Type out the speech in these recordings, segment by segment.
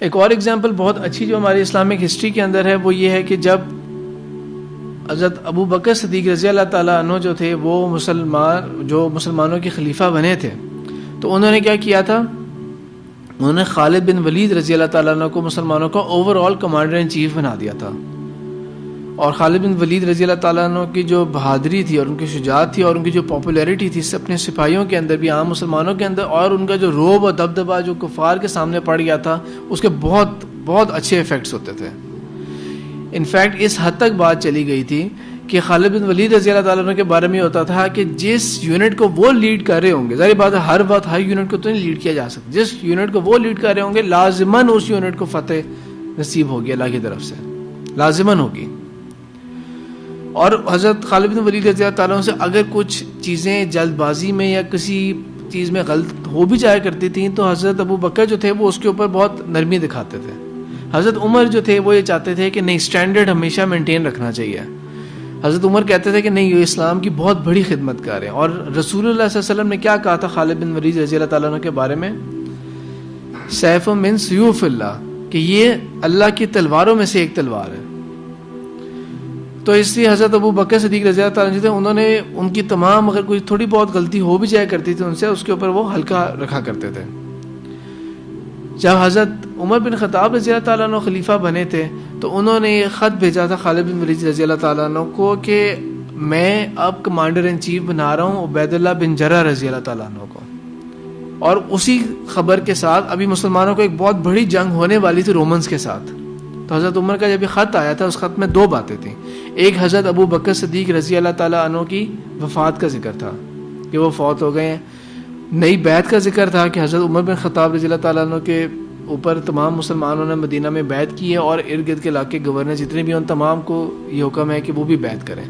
ایک اور اگزامپل بہت اچھی جو ہماری اسلامک ہسٹری کے اندر ہے وہ یہ ہے کہ جب حضرت ابو بکر صدیق رضی اللہ تعالیٰ عنہ جو تھے وہ مسلمانوں کے خلیفہ بنے تھے، تو انہوں نے کیا کیا تھا، انہوں نے خالد بن ولید رضی اللہ تعالیٰ عنہ کو مسلمانوں کا over all commander in chief بنا دیا تھا. اور خالد بن ولید رضی اللہ تعالیٰ عنہ کی جو بہادری تھی اور ان کی شجاعت تھی اور ان کی جو پاپولیرٹی تھی اپنے سپاہیوں کے اندر بھی، عام مسلمانوں کے اندر، اور ان کا جو روب اور دبدبہ جو کفار کے سامنے پڑ گیا تھا، اس کے بہت بہت اچھے ایفیکٹس ہوتے تھے. انفیکٹ اس حد تک بات چلی گئی تھی کہ خالد بن ولید رضی اللہ تعالیٰ عنہ کے بارے میں ہوتا تھا کہ جس یونٹ کو وہ لیڈ کر رہے ہوں گے، ظاہر بات ہے ہر وقت ہر یونٹ کو تو نہیں لیڈ کیا جا سکتا، جس یونٹ کو وہ لیڈ کر رہے ہوں گے لازماً اس یونٹ کو فتح نصیب ہوگی اللہ کی طرف سے، لازماً ہوگی. اور حضرت خالد بن ولید رضی اللہ تعالیٰ عنہ سے اگر کچھ چیزیں جلد بازی میں یا کسی چیز میں غلط ہو بھی جایا کرتی تھیں تو حضرت ابو بکر جو تھے وہ اس کے اوپر بہت نرمی دکھاتے تھے. حضرت عمر جو تھے وہ یہ چاہتے تھے کہ نہیں، اسٹینڈرڈ ہمیشہ مینٹین رکھنا چاہیے. حضرت عمر کہتے تھے کہ نہیں، یہ اسلام کی بہت بڑی خدمت کار ہیں. اور رسول اللہ صلی اللہ علیہ وسلم نے کیا کہا تھا خالد بن ولید رضی اللہ تعالیٰ عنہ کے بارے میں، سیف من سیوف اللہ، کہ یہ اللہ کی تلواروں میں سے ایک تلوار ہے. تو اس لیے حضرت ابو بکر صدیق رضی اللہ تعالیٰ عنہ انہوں نے ان کی تمام، اگر کوئی تھوڑی بہت غلطی ہو بھی جایا کرتی تھی ان سے، اس کے اوپر وہ ہلکا رکھا کرتے تھے. جب حضرت عمر بن خطاب رضی اللہ تعالیٰ عنہ خلیفہ بنے تھے تو انہوں نے یہ خط بھیجا تھا خالد بن ولید رضی اللہ تعالیٰ عنہ کو کہ میں اب کمانڈر ان چیف بنا رہا ہوں عبید اللہ بن جرح رضی اللہ تعالیٰ عنہ کو. اور اسی خبر کے ساتھ ابھی مسلمانوں کو ایک بہت بڑی جنگ ہونے والی تھی رومنز کے ساتھ. تو حضرت عمر کا جب یہ خط آیا تھا اس خط میں دو باتیں تھیں. ایک حضرت ابو بکر صدیق رضی اللہ تعالیٰ عنہ کی وفات کا ذکر تھا کہ وہ فوت ہو گئے ہیں. نئی بیعت کا ذکر تھا کہ حضرت عمر بن خطاب رضی اللہ تعالیٰ عنہ کے اوپر تمام مسلمانوں نے مدینہ میں بیعت کی ہے اور ارد گرد کے علاقے گورنر جتنے بھی ان تمام کو یہ حکم ہے کہ وہ بھی بیعت کریں.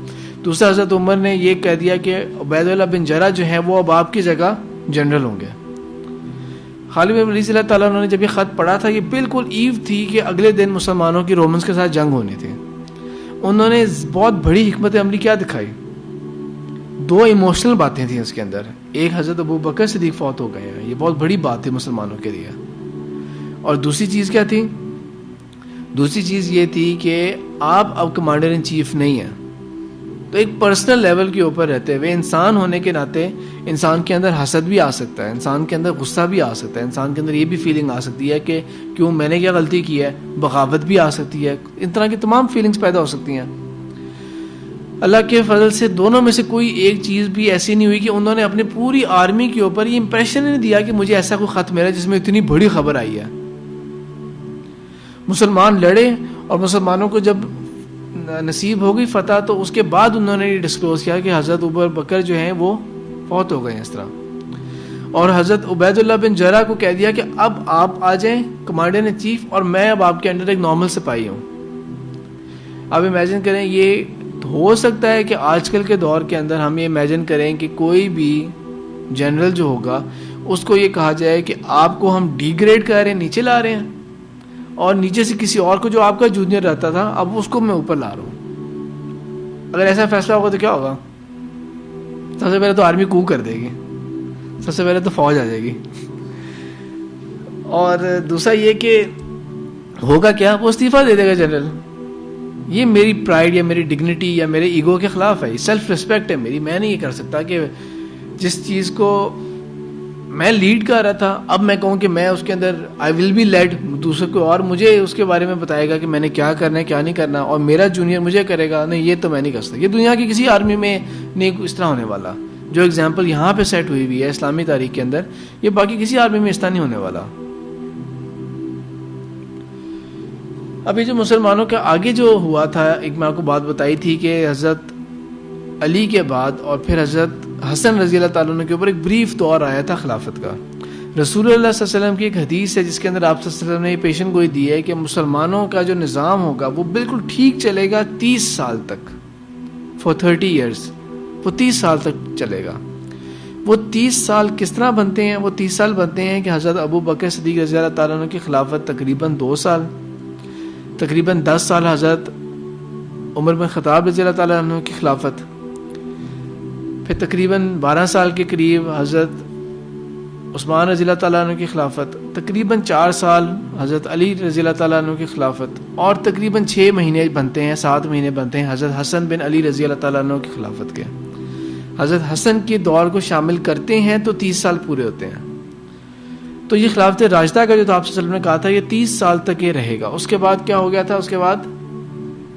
دوسرا حضرت عمر نے یہ کہہ دیا کہ عبید اللہ بن جرح جو ہیں وہ اب آپ کی جگہ جنرل ہوں گے. خالد بن ولید رضی اللہ تعالیٰ عنہ نے جب یہ خط پڑھا تھا، یہ بالکل ایو تھی کہ اگلے دن مسلمانوں کی رومنز کے ساتھ جنگ ہونی تھی. انہوں نے بہت بڑی حکمت عملی کیا دکھائی، دو ایموشنل باتیں تھیں اس کے اندر. ایک حضرت ابو بکر صدیق فوت ہو گئے ہیں، یہ بہت بڑی بات تھی مسلمانوں کے لیے. اور دوسری چیز کیا تھی، دوسری چیز یہ تھی کہ آپ اب کمانڈر ان چیف نہیں ہیں. تو ایک پرسنل لیول کے اوپر رہتے ہوئے انسان ہونے کے ناطے انسان کے اندر حسد بھی آ سکتا ہے، انسان کے اندر غصہ بھی آ سکتا ہے، انسان کے اندر یہ بھی فیلنگ آ سکتی ہے کہ کیوں میں نے کیا غلطی کی ہے، بغاوت بھی آ سکتی ہے، ان طرح کی تمام فیلنگز پیدا ہو سکتی ہیں. اللہ کے فضل سے دونوں میں سے کوئی ایک چیز بھی ایسی نہیں ہوئی کہ انہوں نے اپنی پوری آرمی کے اوپر یہ امپریشن نہیں دیا کہ مجھے ایسا کوئی خط ملا جس میں اتنی بڑی خبر آئی ہے. مسلمان لڑے اور مسلمانوں کو جب نصیب ہو گئی فتح تو اس کے بعد انہوں نے یہ ڈسکلوز کیا کہ حضرت ابو بکر جو ہیں وہ فوت ہو گئے ہیں اس طرح. اور حضرت عبید اللہ بن جرح کو کہہ دیا کہ اب آپ آ جائیں کمانڈر ان چیف اور میں اب آپ کے انڈر ایک نارمل سپاہی ہوں. اب امیجن کریں، یہ ہو سکتا ہے کہ آج کل کے دور کے اندر ہم یہ امیجن کریں کہ کوئی بھی جنرل جو ہوگا اس کو یہ کہا جائے کہ آپ کو ہم ڈی گریڈ کر رہے ہیں، نیچے لا رہے ہیں، اور نیچے سے کسی اور کو جو آپ کا جونیئر رہتا تھا اب اس کو میں اوپر لا رہا ہوں. اگر ایسا فیصلہ ہوگا تو کیا ہوگا؟ سب سے پہلے تو آرمی کو کر دے گی، سب سے پہلے تو فوج آ جائے گی. اور دوسرا یہ کہ ہوگا کیا، وہ استعفیٰ دے دے گا جنرل. یہ میری پرائیڈ یا میری ڈگنیٹی یا میرے ایگو کے خلاف ہے، سیلف ریسپیکٹ ہے میری. میں نہیں یہ کر سکتا کہ جس چیز کو میں لیڈ کر رہا تھا اب میں کہوں کہ میں اس کے اندر آئی ول بی لیڈ، دوسرے کو اور مجھے اس کے بارے میں بتائے گا کہ میں نے کیا کرنا ہے کیا نہیں کرنا، اور میرا جونیئر مجھے کرے گا. نہیں، یہ تو میں نہیں کر سکتا. یہ دنیا کی کسی آرمی میں نہیں اس طرح ہونے والا. جو ایگزامپل یہاں پہ سیٹ ہوئی ہوئی ہے اسلامی تاریخ کے اندر، یہ باقی کسی آرمی میں اس طرح نہیں ہونے والا. ابھی جو مسلمانوں کا آگے جو ہوا تھا، ایک میں آپ کو بات بتائی تھی کہ حضرت علی کے بعد اور پھر حضرت حسن رضی اللہ تعالیٰ عنہ کے اوپر ایک بریف دور آیا تھا خلافت کا. رسول اللہ صلی اللہ علیہ وسلم کی ایک حدیث ہے جس کے اندر آپ صلی اللہ علیہ وسلم نے یہ پیشن گوئی دی ہے کہ مسلمانوں کا جو نظام ہوگا وہ بالکل ٹھیک چلے گا 30 سال تک، فور 30 ایئرس، وہ 30 سال تک چلے گا. وہ 30 سال کس طرح بنتے ہیں؟ وہ 30 سال بنتے ہیں کہ حضرت ابو بکر صدیق رضی اللہ تعالیٰ عنہ کی خلافت تقریباً 2 سال، تقریباً 10 سال حضرت عمر بن خطاب رضی اللہ تعالیٰ عنہ کی خلافت، پھر تقریباً 12 سال کے قریب حضرت عثمان رضی اللہ تعالیٰ عنہ کی خلافت، تقریباً 4 سال حضرت علی رضی اللہ تعالیٰ عنہ کی خلافت، اور تقریباً 6 مہینے بنتے ہیں، 7 مہینے بنتے ہیں حضرت حسن بن علی رضی اللہ تعالیٰ عنہ کی خلافت کے. حضرت حسن کے دور کو شامل کرتے ہیں تو 30 سال پورے ہوتے ہیں. تو یہ خلافت راشدہ کا جو تو آپ صلی اللہ علیہ وسلم نے کہا تھا یہ 30 سال تک یہ رہے گا. اس کے بعد کیا ہو گیا تھا؟ اس کے بعد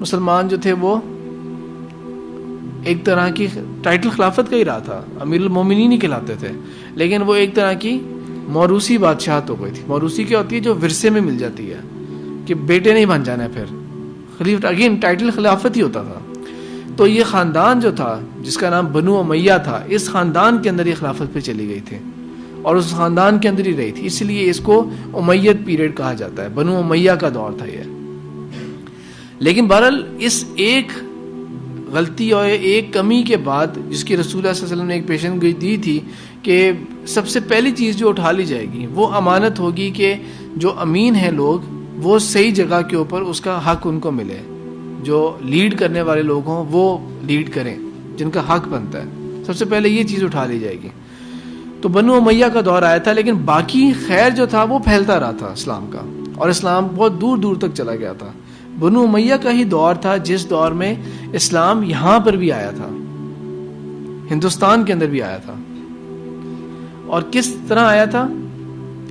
مسلمان جو تھے وہ ایک طرح کی ٹائٹل خلافت کا ہی رہا تھا، امیر المومنین ہی کہلاتے تھے، لیکن وہ ایک طرح کی موروثی بادشاہت ہو گئی تھی. موروثی کیا ہوتی ہے؟ جو ورثے میں مل جاتی ہے کہ بیٹے نہیں بن جانا ہے، پھر خلیفہ اگین ٹائٹل خلافت ہی ہوتا تھا. تو یہ خاندان جو تھا جس کا نام بنو امیہ تھا، اس خاندان کے اندر یہ خلافت پہ چلی گئی تھی اور اس خاندان کے اندر ہی رہی تھی، اس لیے اس کو امیت پیریڈ کہا جاتا ہے. بنو امیہ کا دور تھا یہ. لیکن بہرحال اس ایک غلطی اور ایک کمی کے بعد جس کی رسول اللہ صلی اللہ علیہ وسلم نے ایک پیشن گوئی دی تھی کہ سب سے پہلی چیز جو اٹھا لی جائے گی وہ امانت ہوگی کہ جو امین ہیں لوگ وہ صحیح جگہ کے اوپر اس کا حق ان کو ملے. جو لیڈ کرنے والے لوگ ہوں وہ لیڈ کریں جن کا حق بنتا ہے. سب سے پہلے یہ چیز اٹھا لی جائے گی. تو بنو امیہ کا دور آیا تھا، لیکن باقی خیر جو تھا وہ پھیلتا رہا تھا اسلام کا، اور اسلام بہت دور دور تک چلا گیا تھا. بنو امیہ کا ہی دور تھا جس دور میں اسلام یہاں پر بھی آیا تھا، ہندوستان کے اندر بھی آیا تھا. اور کس طرح آیا تھا؟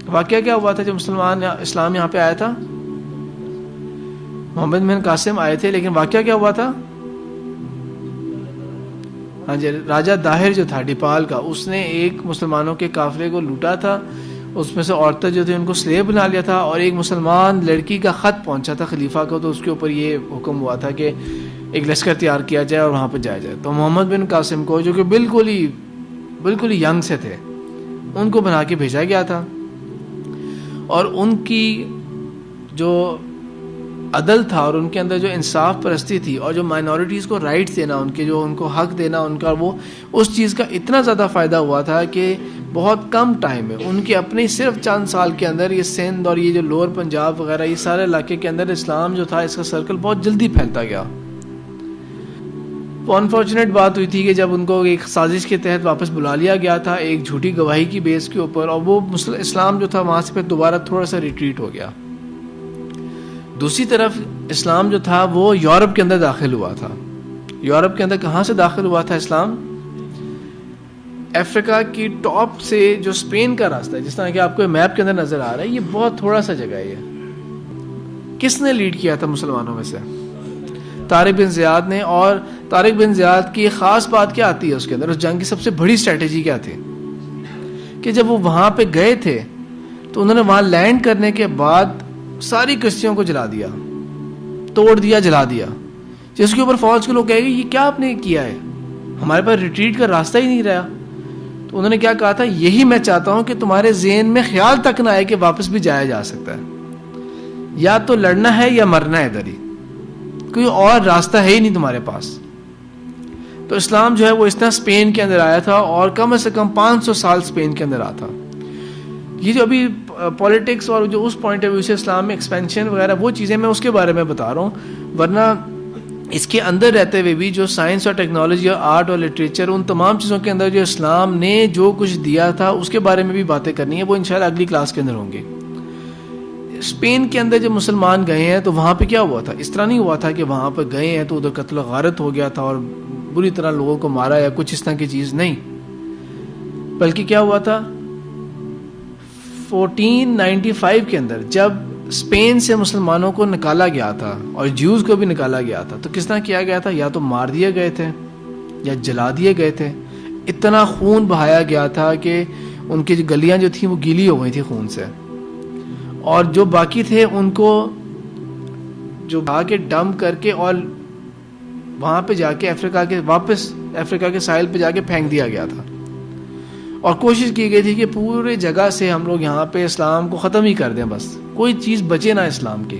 واقعہ کیا ہوا تھا جب اسلام یہاں پہ آیا تھا؟ محمد بن قاسم آئے تھے، لیکن واقعہ کیا ہوا تھا؟ ہاں جی، راجہ داہر جو تھا ڈیپال کا، اس نے ایک مسلمانوں کے قافلے کو لوٹا تھا، اس میں سے عورتیں جو تھے ان کو سلیو بنا لیا تھا، اور ایک مسلمان لڑکی کا خط پہنچا تھا خلیفہ کو، تو اس کے اوپر یہ حکم ہوا تھا کہ ایک لشکر تیار کیا جائے اور وہاں پہ جایا جائے. تو محمد بن قاسم کو جو کہ بالکل ہی ینگ سے تھے ان کو بنا کے بھیجا گیا تھا، اور ان کی جو عدل تھا اور ان کے اندر جو انصاف پرستی تھی اور جو مائنورٹیز کو رائٹس دینا، ان کو حق دینا ان کا، وہ اس چیز کا اتنا زیادہ فائدہ ہوا تھا کہ بہت کم ٹائم میں ان کے اپنے صرف چند سال کے اندر یہ سندھ اور یہ جو لوور پنجاب وغیرہ یہ سارے علاقے کے اندر اسلام جو تھا اس کا سرکل بہت جلدی پھیلتا گیا. وہ انفارچونیٹ بات ہوئی تھی کہ جب ان کو ایک سازش کے تحت واپس بلا لیا گیا تھا ایک جھوٹی گواہی کی بیس کے اوپر، اور وہ اسلام جو تھا وہاں سے پھر دوبارہ تھوڑا سا ریٹریٹ ہو گیا. دوسری طرف اسلام جو تھا وہ یورپ کے اندر داخل ہوا تھا. یورپ کے اندر کہاں سے داخل ہوا تھا اسلام؟ افریقہ کی ٹاپ سے جو اسپین کا راستہ ہے، جس طرح کہ آپ کو میپ کے اندر نظر آ رہا ہے، یہ بہت تھوڑا سا جگہ ہے. کس نے لیڈ کیا تھا مسلمانوں میں سے؟ طارق بن زیاد نے. اور طارق بن زیاد کی خاص بات کیا آتی ہے اس کے اندر؟ اس جنگ کی سب سے بڑی اسٹریٹجی کیا تھی کہ جب وہ وہاں پہ گئے تھے تو انہوں نے وہاں لینڈ کرنے کے بعد ساری کشتیوں کو جلا دیا، توڑ دیا، جلا دیا، جس کے اوپر فوج کے لوگ کہے گے یہ کیا آپ نے کیا ہے، ہمارے پاس ریٹریٹ کا راستہ ہی نہیں رہا. تو انہوں نے کیا کہا تھا؟ یہی میں چاہتا ہوں کہ تمہارے ذہن میں خیال تک نہ آئے کہ واپس بھی جایا جا سکتا ہے، یا تو لڑنا ہے یا مرنا ہے ادھر ہی، کوئی اور راستہ ہے ہی نہیں تمہارے پاس. تو اسلام جو ہے وہ اس طرح اسپین کے اندر آیا تھا، اور کم سے کم 500 سال اسپین کے اندر آیا تھا. یہ جو ابھی پولیٹکس اور جو اس پوائنٹ آف ویو سے اسلام میں ایکسپینشن وغیرہ وہ چیزیں میں اس کے بارے میں بتا رہا ہوں، ورنہ اس کے اندر رہتے ہوئے بھی جو سائنس اور ٹیکنالوجی اور آرٹ اور لٹریچر، ان تمام چیزوں کے اندر جو اسلام نے جو کچھ دیا تھا اس کے بارے میں بھی باتیں کرنی ہے، وہ انشاءاللہ اگلی کلاس کے اندر ہوں گی. اسپین کے اندر جب مسلمان گئے ہیں تو وہاں پہ کیا ہوا تھا؟ اس طرح نہیں ہوا تھا کہ وہاں پہ گئے ہیں تو ادھر قتل و غارت ہو گیا تھا اور بری طرح لوگوں کو مارا یا کچھ اس طرح کی چیز نہیں، بلکہ کیا ہوا تھا 1495 کے اندر جب اسپین سے مسلمانوں کو نکالا گیا تھا اور جیوز کو بھی نکالا گیا تھا، تو کس طرح کیا گیا تھا؟ یا تو مار دیے گئے تھے یا جلا دیے گئے تھے. اتنا خون بہایا گیا تھا کہ ان کی جو گلیاں جو تھیں وہ گیلی ہو گئی تھی خون سے، اور جو باقی تھے ان کو جو بھا کے ڈمپ کر کے اور وہاں پہ جا کے واپس افریقہ کے ساحل پہ جا کے پھینک دیا گیا تھا. اور کوشش کی گئی تھی کہ پورے جگہ سے ہم لوگ یہاں پہ اسلام کو ختم ہی کر دیں، بس کوئی چیز بچے نہ اسلام کی.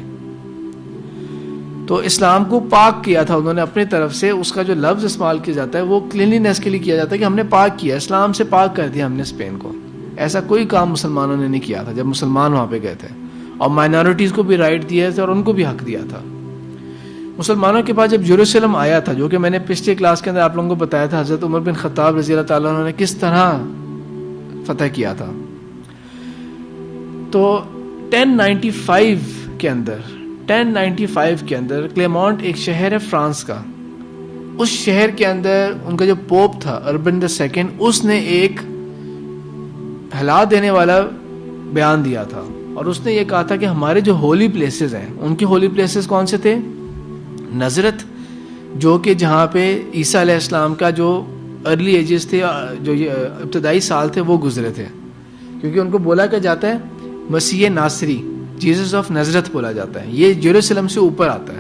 تو اسلام کو پاک کیا تھا انہوں نے اپنی طرف سے. اس کا جو لفظ استعمال کیا جاتا ہے وہ کلینلینس کے لیے کیا جاتا ہے کہ ہم نے پاک کیا، اسلام سے پاک کر دیا ہم نے اسپین کو. ایسا کوئی کام مسلمانوں نے نہیں کیا تھا جب مسلمان وہاں پہ گئے تھے، اور مائنورٹیز کو بھی رائٹ دیا تھا اور ان کو بھی حق دیا تھا. مسلمانوں کے پاس جب یروشلم آیا تھا، جو کہ میں نے پچھلے کلاس کے اندر آپ لوگوں کو بتایا تھا، حضرت عمر بن خطاب رضی اللہ تعالیٰ عنہ نے کس طرح فتح کیا تھا. تو 1095 کے اندر کلیمونٹ ایک شہر ہے فرانس کا، اس شہر کے اندر ان کا جو پوپ تھا اربن II، اس نے ایک ہلا دینے والا بیان دیا تھا، اور اس نے یہ کہا تھا کہ ہمارے جو ہولی پلیسز ہیں، ان کے ہولی پلیسز کون سے تھے؟ نظرت، جو کہ جہاں پہ عیسیٰ علیہ السلام کا جو ارلی ایجز تھے، جو ابتدائی سال تھے، وہ گزرے تھے، کیونکہ ان کو بولا کہ جاتا ہے مسیح ناصری، جیزس آف نظرت بولا جاتا ہے، یہ جیروسلم سے اوپر آتا ہے۔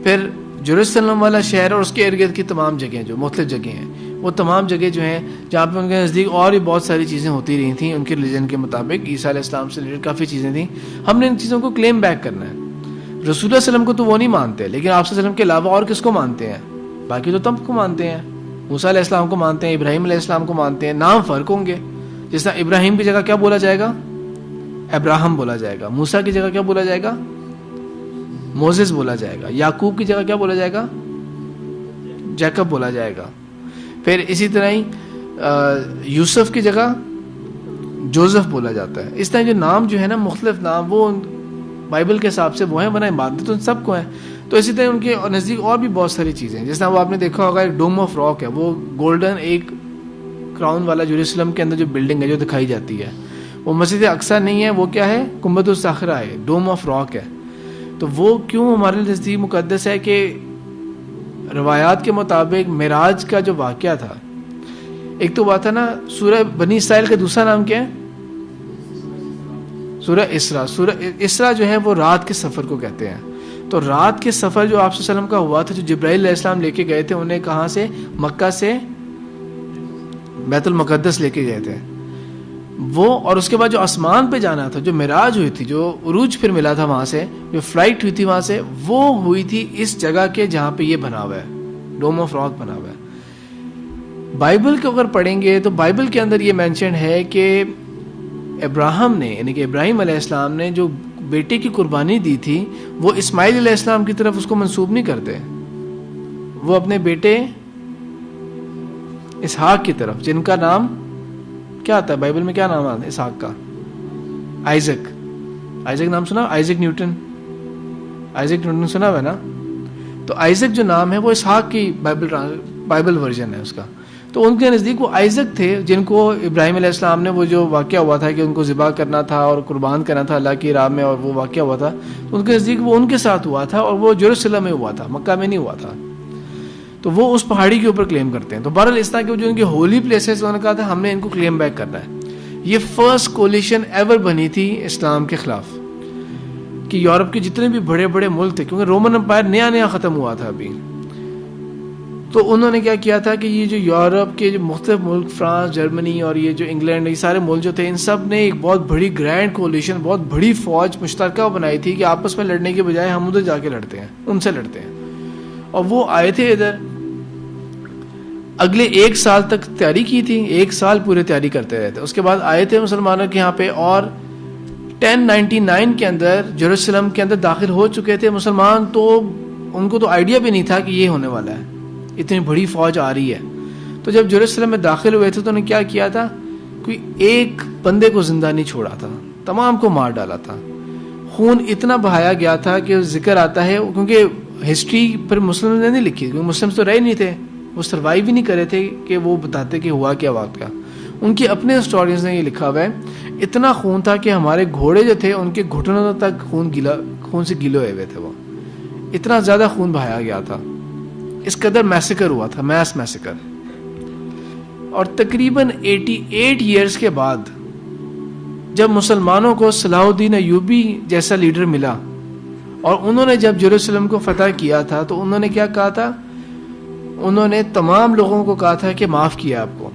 پھر جیروسلم والا شہر اور اس کے ارد گرد کی تمام جگہیں، جو مختلف جگہیں ہیں، وہ تمام جگہ جو ہیں جہاں پہ ان کے نزدیک اور بھی بہت ساری چیزیں ہوتی رہی تھیں ان کے ریلیجن کے مطابق، عیسیٰ علیہ السلام سے ریلیٹڈ کافی چیزیں تھیں، ہم نے ان چیزوں کو کلیم بیک کرنا ہے۔ رسول اللہ صلی اللہ علیہ وسلم کو تو وہ نہیں مانتے، لیکن آپ صلی اللہ علیہ وسلم کے علاوہ اور کس کو مانتے ہیں؟ باقی تو تب کو مانتے ہیں، موسیٰ علیہ السلام کو مانتے ہیں، ابراہیم علیہ السلام کو مانتے ہیں، نام فرق ہوں گے، جس طرح ابراہیم کی جگہ کیا بولا جائے گا؟ ابراہم بولا جائے گا، موسیٰ کی جگہ کیا بولا جائے گا؟ موزیس بولا جائے گا، یعقوب کی جگہ کیا بولا جائے گا؟ جیکب بولا جائے گا، پھر اسی طرح ہی یوسف کی جگہ جوزف بولا جاتا ہے۔ اس طرح جو نام جو ہے نا، مختلف نام، وہ بائبل کے حساب سے وہ ہیں، بنا عبادت تو سب کو ہیں، تو اسی طرح ان کے نزدیک اور بھی بہت ساری چیزیں ہیں، جس طرح وہ آپ نے دیکھا ہوگا ایک ڈوم آف راک ہے، وہ گولڈن ایک کراؤن والا یروشلم کے اندر جو بلڈنگ ہے جو دکھائی جاتی ہے، وہ مسجد اقصیٰ نہیں ہے، وہ کیا ہے؟ گنبد الصخرہ ہے، ڈوم آف راک ہے۔ تو وہ کیوں ہمارے نزدیک مقدس ہے؟ کہ روایات کے مطابق معراج کا جو واقعہ تھا، ایک تو بات ہے نا، سورہ بنی اسرائیل کا دوسرا نام کیا ہے؟ سورہ اسراء۔ سورہ اسراء جو ہے وہ رات کے سفر کو کہتے ہیں۔ تو رات کے سفر جو آپ صلی اللہ علیہ وسلم کا ہوا تھا، جو جبرائیل علیہ السلام لے کے گئے تھے، انہیں کہاں سے؟ مکہ سے بیت المقدس لے کے گئے تھے وہ، اور اس کے بعد جو آسمان پہ جانا تھا، جو معراج ہوئی تھی، جو عروج پھر ملا تھا وہاں سے، جو فلائٹ ہوئی تھی وہاں سے، وہ ہوئی تھی اس جگہ کے جہاں پہ یہ بنا ہوا ہے، ڈوم آف راک بنا ہوا ہے۔ بائبل کو اگر پڑھیں گے تو بائبل کے اندر یہ مینشن ہے کہ ابراہم نے، یعنی کہ ابراہیم علیہ السلام نے جو بیٹے کی قربانی دی تھی، وہ اسماعیل علیہ السلام کی طرف اس کو منسوب نہیں کرتے، وہ اپنے بیٹے اسحاق کی طرف، جن کا نام کیا آتا ہے بائبل میں؟ کیا نام آتا ہے اسحاق کا؟ آئزک۔ آئزک نام سنا؟ آئزک نیوٹن سنا ہوا ہے نا؟ تو آئزک جو نام ہے وہ اسحاق کی بائبل ورژن ہے اس کا۔ تو ان کے نزدیک وہ آئزک تھے، جن کو ابراہیم علیہ السلام نے، وہ جو واقعہ ہوا تھا کہ ان کو ذبح کرنا تھا اور قربان کرنا تھا اللہ کی راہ میں، اور وہ واقعہ ہوا تھا، تو ان کے نزدیک وہ ان کے ساتھ ہوا تھا، اور وہ جیروسلم میں ہوا تھا، مکہ میں نہیں ہوا تھا۔ تو وہ اس پہاڑی کے اوپر کلیم کرتے ہیں۔ تو بہرحال اس طرح کے جو ان کے ہولی پلیسز، انہوں نے کہا تھا ہم نے ان کو کلیم بیک کرنا ہے۔ یہ فرسٹ کولیشن ایور بنی تھی اسلام کے خلاف، کہ یورپ کے جتنے بھی بڑے بڑے ملک تھے، کیونکہ رومن امپائر نیا ختم ہوا تھا ابھی، تو انہوں نے کیا کیا تھا کہ یہ جو یورپ کے جو مختلف ملک، فرانس، جرمنی اور یہ جو انگلینڈ، یہ سارے ملک جو تھے، ان سب نے ایک بہت بڑی گرینڈ کولیشن، بہت بڑی فوج مشترکہ بنائی تھی کہ آپس میں لڑنے کے بجائے ہم ادھر جا کے لڑتے ہیں، ان سے لڑتے ہیں۔ اور وہ آئے تھے ادھر، اگلے 1 سال تک تیاری کی تھی، 1 سال پورے تیاری کرتے رہے تھے، اس کے بعد آئے تھے مسلمانوں کے یہاں پہ، اور 1099 کے اندر جیروسلم کے اندر داخل ہو چکے تھے مسلمان۔ تو ان کو تو آئیڈیا بھی نہیں تھا کہ یہ ہونے والا ہے، اتنی بڑی فوج آ رہی ہے۔ تو جب جیروسلم میں داخل ہوئے تھے تو انہوں نے کیا کیا تھا؟ کوئی ایک بندے کو زندہ نہیں چھوڑا تھا، تمام کو مار ڈالا تھا، خون اتنا بہایا گیا تھا کہ ذکر آتا ہے، کیونکہ ہسٹری پر مسلم نے نہیں لکھی، کیونکہ مسلم تو رہے نہیں تھے، وہ سروائیو ہی نہیں کرے تھے کہ وہ بتاتے کہ ہوا کیا واقعہ۔ ان کے اپنے ہسٹورینز نے یہ لکھا ہوا ہے، اتنا خون تھا کہ ہمارے گھوڑے جو تھے ان کے گھٹنوں تک خون سے گیلے ہوئے ہوئے تھے، وہ اتنا زیادہ خون بہایا گیا تھا، اس قدر میسیکر ہوا تھا، میس میسیکر۔ اور تقریباً 88 ایئرز کے بعد جب مسلمانوں کو صلاح الدین ایوبی جیسا لیڈر ملا، اور انہوں نے جب جیروسلم کو فتح کیا تھا، تو انہوں نے کیا کہا تھا؟ انہوں نے تمام لوگوں کو کہا تھا کہ معاف کیا آپ کو،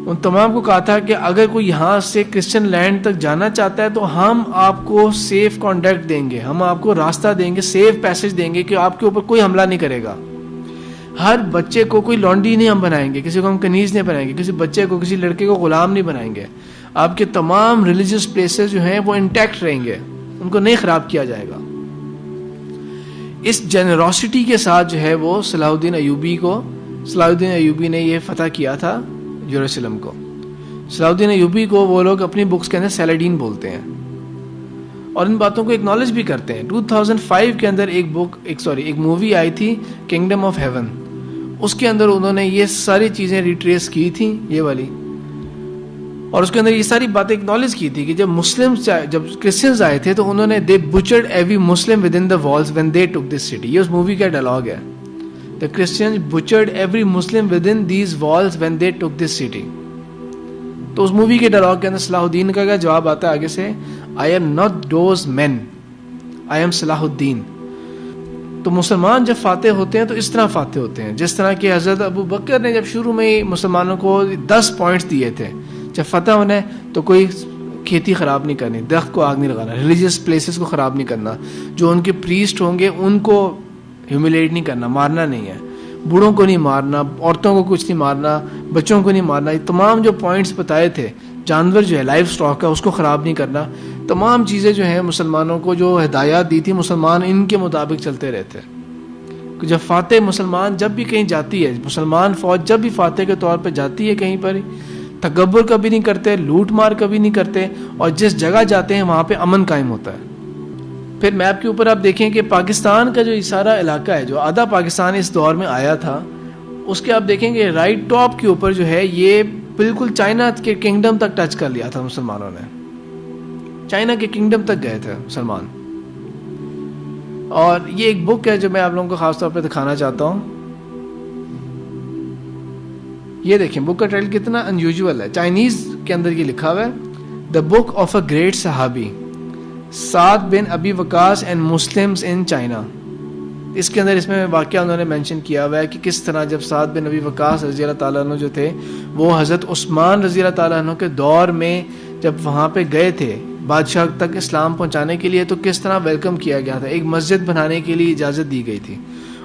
ان تمام کو کہا تھا کہ اگر کوئی یہاں سے کرسچن لینڈ تک جانا چاہتا ہے تو ہم آپ کو سیف کانٹیکٹ دیں گے، ہم آپ کو راستہ دیں گے، سیف پیسج دیں گے کہ آپ کے اوپر کوئی حملہ نہیں کرے گا۔ ہر بچے کو کوئی لونڈی نہیں ہم بنائیں گے، کسی کو ہم کنیز نہیں بنائیں گے، کسی بچے کو، کسی لڑکے کو غلام نہیں بنائیں گے، آپ کے تمام ریلیجیس پلیسز جو ہیں وہ انٹیکٹ رہیں گے، ان کو نہیں خراب کیا جائے گا۔ اس جنراسٹی کے ساتھ جو ہے وہ صلاح الدین ایوبی نے یہ فتح کیا تھا یروشلم کو۔ صلاح الدین ایوبی کو وہ لوگ اپنی بکس کے اندر سیلاڈین بولتے ہیں اور ان باتوں کو اکنالج بھی کرتے ہیں. 2005 کے اندر ایک مووی آئی تھی کنگڈم آف ہیون, اس کے اندر انہوں نے یہ ساری چیزیں ریٹریس کی تھیں یہ والی, اور اس کے اندر یہ ساری باتیں اکنالج کی تھی کہ جب کرسچنز آئے تھے تو انہوں نے they butchered every Muslim within the walls when they took this city. یہ اس مووی کا ڈائلاگ ہے, the Christians butchered every Muslim within these walls when they took this city. تو اس مووی کے ڈائلاگ کے اندر صلاح الدین کا جواب آتا ہے آگے سے, I am not those men, I am Salahuddin. تو مسلمان جب فاتح ہوتے ہیں تو اس طرح فاتح ہوتے ہیں جس طرح کہ حضرت ابو بکر نے جب شروع میں ہی مسلمانوں کو 10 پوائنٹس دیے تھے, جب فتح ہونا ہے تو کوئی کھیتی خراب نہیں کرنی, درخت کو آگ نہیں لگانا, ریلیجیس پلیسز کو خراب نہیں کرنا, جو ان کے پریسٹ ہوں گے ان کو ہیوملیٹ نہیں کرنا, مارنا نہیں ہے, بوڑھوں کو نہیں مارنا, عورتوں کو کچھ نہیں مارنا, بچوں کو نہیں مارنا. یہ تمام جو پوائنٹس بتائے تھے, جانور جو ہے لائف سٹاک ہے اس کو خراب نہیں کرنا, تمام چیزیں جو ہیں مسلمانوں کو جو ہدایات دی تھی مسلمان ان کے مطابق چلتے رہتے. جب فاتح مسلمان جب بھی کہیں جاتی ہے, مسلمان فوج جب بھی فاتح کے طور پہ جاتی ہے کہیں پر, تکبر کبھی نہیں کرتے, لوٹ مار کبھی نہیں کرتے, اور جس جگہ جاتے ہیں وہاں پہ امن قائم ہوتا ہے. پھر میپ کے اوپر آپ دیکھیں کہ پاکستان کا جو یہ سارا علاقہ ہے, جو آدھا پاکستان اس دور میں آیا تھا, اس کے آپ دیکھیں گے رائٹ ٹاپ کے اوپر جو ہے یہ بالکل چائنا کے کنگڈم تک ٹچ کر لیا تھا مسلمانوں نے, چائنا کے کنگڈم تک گئے تھے مسلمان. اور یہ ایک بک ہے جو میں آپ لوگوں کو خاص طور پہ دکھانا چاہتا ہوں. یہ دیکھیں بک کا ٹائٹل کتنا انیوژول ہے, چائنیز کے اندر یہ لکھا ہوا ہے, دا بک آف اے گریٹ صحابی سعد بن ابی وقاص اینڈ مسلمز ان چائنا. اس کے اندر اس میں واقعہ انہوں نے مینشن کیا ہوا ہے کہ کس طرح جب سعد بن ابی وقاص رضی اللہ تعالیٰ عنہ جو تھے وہ حضرت عثمان رضی اللہ تعالیٰ عنہ کے دور میں جب وہاں پہ گئے تھے بادشاہ تک اسلام پہنچانے کے لیے, تو کس طرح ویلکم کیا گیا تھا, ایک مسجد بنانے کے لیے اجازت دی گئی تھی.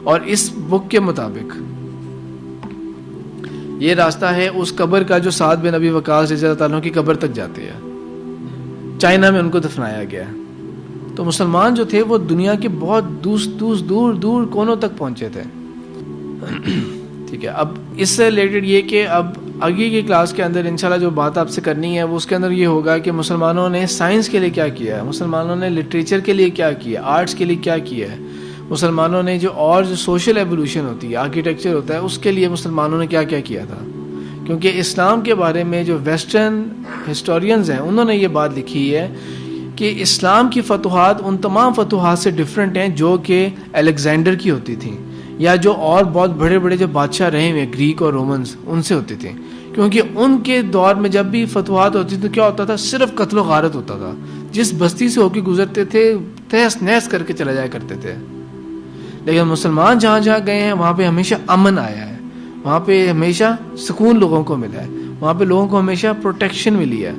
اور اس بک کے مطابق یہ راستہ ہے اس قبر کا جو سعد بن ابی وقاص رضی اللہ تعالیٰ عنہ کی قبر تک جاتی ہے, چائنا میں ان کو دفنایا گیا. تو مسلمان جو تھے وہ دنیا کے بہت دور دور کونوں تک پہنچے تھے. ٹھیک ہے, اب اس سے ریلیٹڈ یہ کہ اب آگے کی کلاس کے اندر انشاءاللہ جو بات آپ سے کرنی ہے وہ اس کے اندر یہ ہوگا کہ مسلمانوں نے سائنس کے لیے کیا کیا ہے, مسلمانوں نے لٹریچر کے لیے کیا کیا, آرٹس کے لیے کیا کیا ہے, مسلمانوں نے جو سوشل ایولیوشن ہوتی ہے, آرکیٹیکچر ہوتا ہے, اس کے لیے مسلمانوں نے کیا کیا کیا تھا. کیونکہ اسلام کے بارے میں جو ویسٹرن ہسٹورینز ہیں انہوں نے یہ بات لکھی ہے کہ اسلام کی فتوحات ان تمام فتوحات سے ڈفرینٹ ہیں جو کہ الیگزینڈر کی ہوتی تھیں, یا جو اور بہت بڑے بڑے جو بادشاہ رہے ہوئے گریک اور رومنز ان سے ہوتی تھیں. کیونکہ ان کے دور میں جب بھی فتوحات ہوتی تھی تو کیا ہوتا تھا, صرف قتل و غارت ہوتا تھا, جس بستی سے ہو کے گزرتے تھے تہس نہس کر کے چلا جایا کرتے تھے. لیکن مسلمان جہاں جہاں گئے ہیں وہاں پہ ہمیشہ امن آیا ہے, وہاں پہ ہمیشہ سکون لوگوں کو ملا ہے, وہاں پہ لوگوں کو ہمیشہ پروٹیکشن ملی ہے.